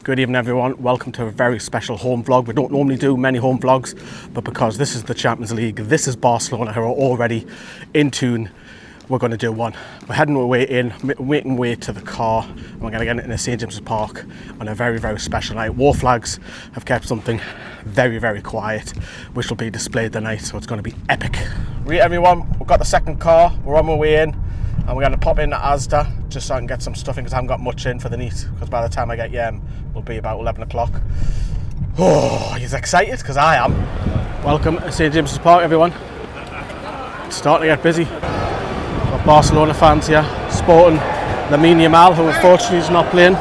Good evening everyone, welcome to a very special home vlog. We don't normally do many home vlogs, but because this is the Champions League, this is Barcelona who are already in tune, we're going to do one. We're heading away in, making way to the car, and we're going to get into St. James's Park on a very, very special night. War flags have kept something very, very quiet, which will be displayed tonight, so it's going to be epic. Right everyone, we've got the second car, we're on our way in, and we're going to pop in at Asda just so I can get some stuff in because I haven't got much in for the night, because by the time I get home it'll be about 11 o'clock. Oh, he's excited because I am. Welcome to St. James's Park everyone. It's starting to get busy. Got Barcelona fans here sporting Lamine Yamal, who unfortunately is not playing.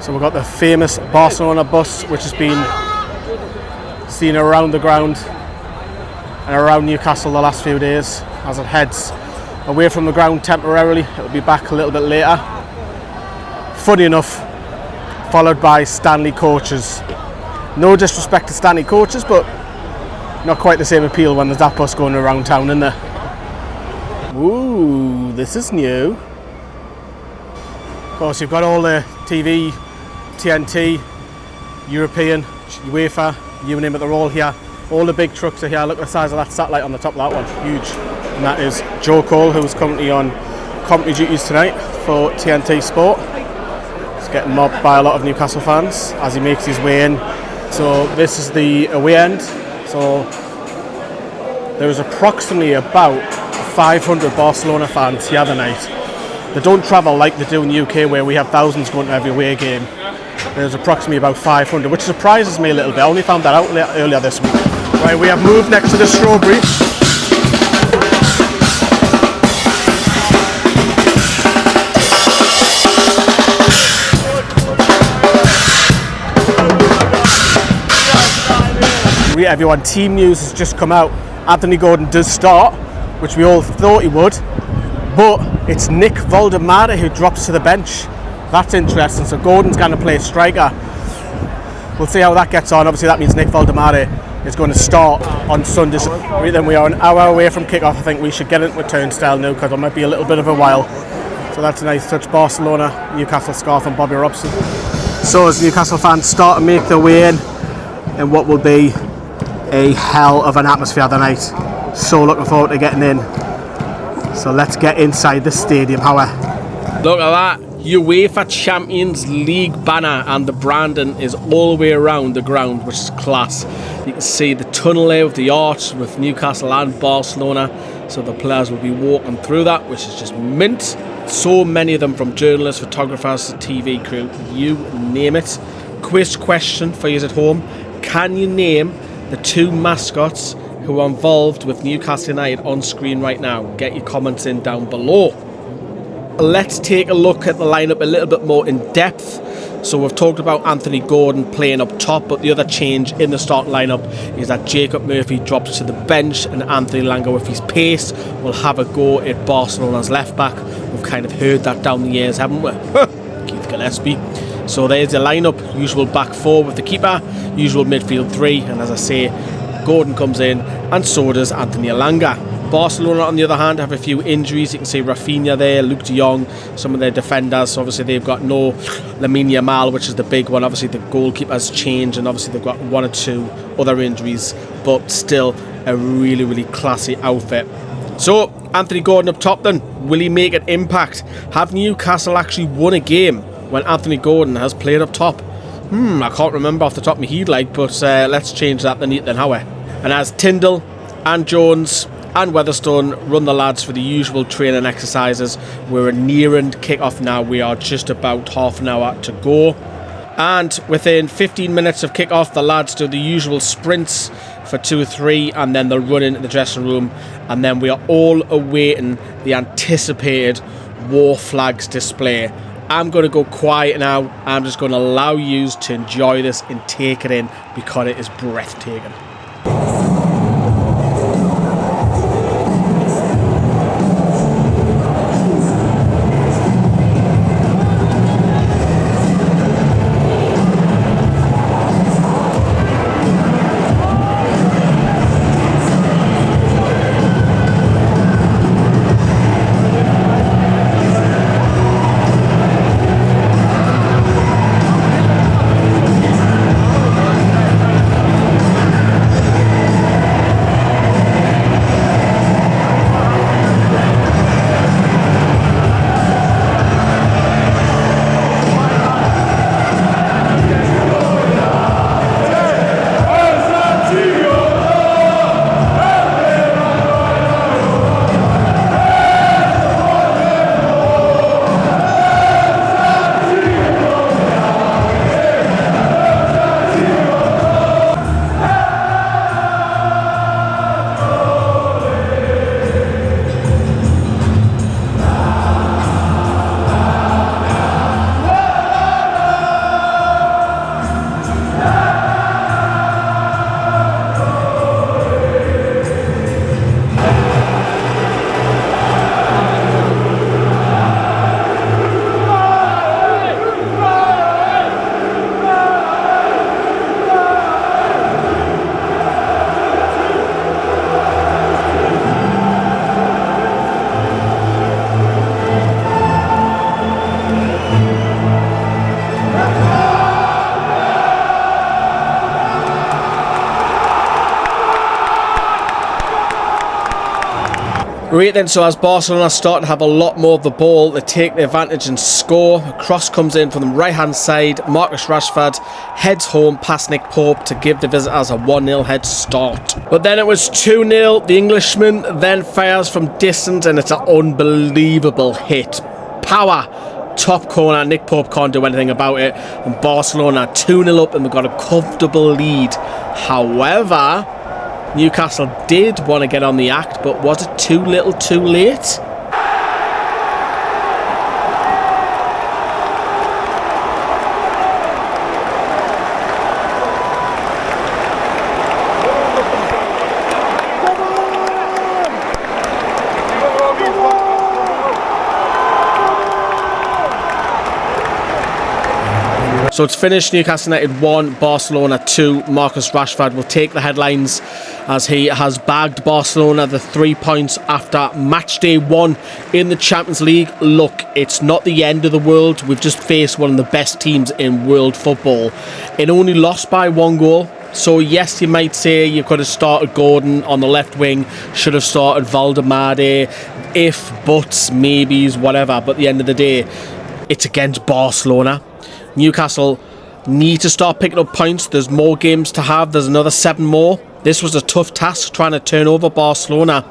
So we've got the famous Barcelona bus, which has been seen around the ground and around Newcastle the last few days as it heads away from the ground temporarily. It'll be back a little bit later. Funny enough, followed by Stanley coaches. No disrespect to Stanley coaches, but not quite the same appeal when there's that bus going around town, isn't there? Ooh, this is new. Of course, you've got all the TV, TNT, European, UEFA, you name it, they're all here. All the big trucks are here. Look at the size of that satellite on the top of that one, huge. And that is Joe Cole, who's currently on company duties tonight for TNT Sport. He's getting mobbed by a lot of Newcastle fans as he makes his way in. So this is the away end. So there's approximately about 500 Barcelona fans here tonight. They don't travel like they do in the UK where we have thousands going to every away game. There's approximately about 500, which surprises me a little bit. I only found that out earlier this week. Right, we have moved next to the strawberry. Right, everyone, team news has just come out. Anthony Gordon does start, which we all thought he would, but it's Nick Voldemade who drops to the bench. That's interesting. So Gordon's going to play striker. We'll see how that gets on. Obviously that means Nick Voldemade is going to start on Sunday. Right then, we are an hour away from kick-off. I think we should get into a turnstile now because it might be a little bit of a while. So that's a nice touch. Barcelona, Newcastle scarf and Bobby Robson. So as Newcastle fans start to make their way in what will be a hell of an atmosphere tonight. So looking forward to getting in. So let's get inside the stadium, however. Look at that UEFA Champions League banner, and the branding is all the way around the ground, which is class. You can see the tunnel there with the arch with Newcastle and Barcelona, so the players will be walking through that, which is just mint. So many of them, from journalists, photographers to TV crew, you name it. Quiz question for you at home: can you name the two mascots who are involved with Newcastle United on screen right now? Get your comments in down below. Let's take a look at the lineup a little bit more in depth. So we've talked about Anthony Gordon playing up top, but the other change in the starting lineup is that Jacob Murphy drops to the bench and Anthony Langa, with his pace, will have a go at Barcelona's left back. We've kind of heard that down the years, haven't we? Keith Gillespie. So there's the lineup: usual back four with the keeper, usual midfield three, and as I say, Gordon comes in and so does Anthony Langa. Barcelona, on the other hand, have a few injuries. You can see Rafinha there, Luke de Jong, some of their defenders. So obviously they've got no Lamine Yamal, which is the big one. Obviously the goalkeeper's changed, and obviously they've got one or two other injuries, but still a really, really classy outfit. So Anthony Gordon up top then, will he make an impact? Have Newcastle actually won a game when Anthony Gordon has played up top? I can't remember off the top of my head, but let's change that then how? And as Tyndall and Jones and Weatherstone run the lads for the usual training exercises, we're nearing kick-off now. We are just about half an hour to go, and within 15 minutes of kick-off, the lads do the usual sprints for 2 or 3, and then they'll run into the dressing room, and then we are all awaiting the anticipated war flags display. I'm going to go quiet now. I'm just going to allow you to enjoy this and take it in because it is breathtaking. Right then, so as Barcelona start to have a lot more of the ball, they take the advantage and score. A cross comes in from the right-hand side. Marcus Rashford heads home past Nick Pope to give the visitors a 1-0 head start. But then it was 2-0. The Englishman then fires from distance, and it's an unbelievable hit. Power, top corner. Nick Pope can't do anything about it. And Barcelona 2-0 up, and they've got a comfortable lead. However, Newcastle did want to get on the act, but was it too little too late? So it's finished. Newcastle United 1, Barcelona 2. Marcus Rashford will take the headlines as he has bagged Barcelona the 3 points after match day 1 in the Champions League. Look, it's not the end of the world. We've just faced one of the best teams in world football. It only lost by 1 goal. So yes, you might say you could have started Gordon on the left wing, should have started Valdemade, if, buts, maybes, whatever. But at the end of the day, it's against Barcelona. Newcastle need to start picking up points. There's more games to have. There's another 7 more. This was a tough task trying to turn over Barcelona.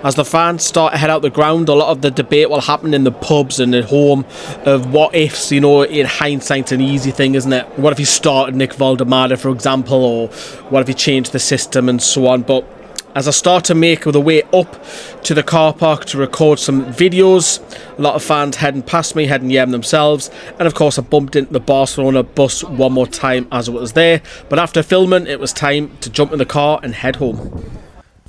As the fans start to head out the ground, a lot of the debate will happen in the pubs and at home of what ifs. You know, in hindsight, it's an easy thing, isn't it? What if you started Nick Valdemade, for example, or what if you changed the system and so on? But as I start to make the way up to the car park to record some videos, a lot of fans heading past me, heading themselves, and of course I bumped into the Barcelona bus one more time as it was there. But after filming, it was time to jump in the car and head home.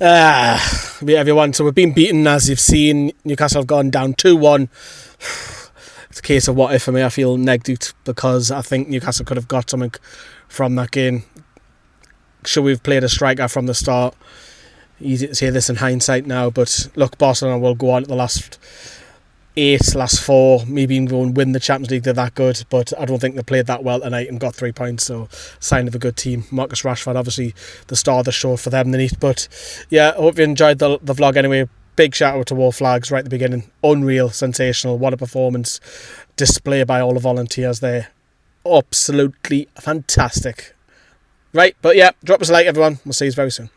Everyone, so we've been beaten, as you've seen. Newcastle have gone down 2-1. It's a case of what if for me. I feel negative because I think Newcastle could have got something from that game. Should we have played a striker from the start? Easy to say this in hindsight now, but look, Barcelona will go on to the last 4, maybe even go and win the Champions League. They're that good, but I don't think they played that well tonight and got 3 points, so sign of a good team. Marcus Rashford, obviously the star of the show for them, but yeah, I hope you enjoyed the vlog anyway. Big shout out to Wall Flags right at the beginning. Unreal, sensational, what a performance. Display by all the volunteers there. Absolutely fantastic. Right, but yeah, drop us a like everyone. We'll see you very soon.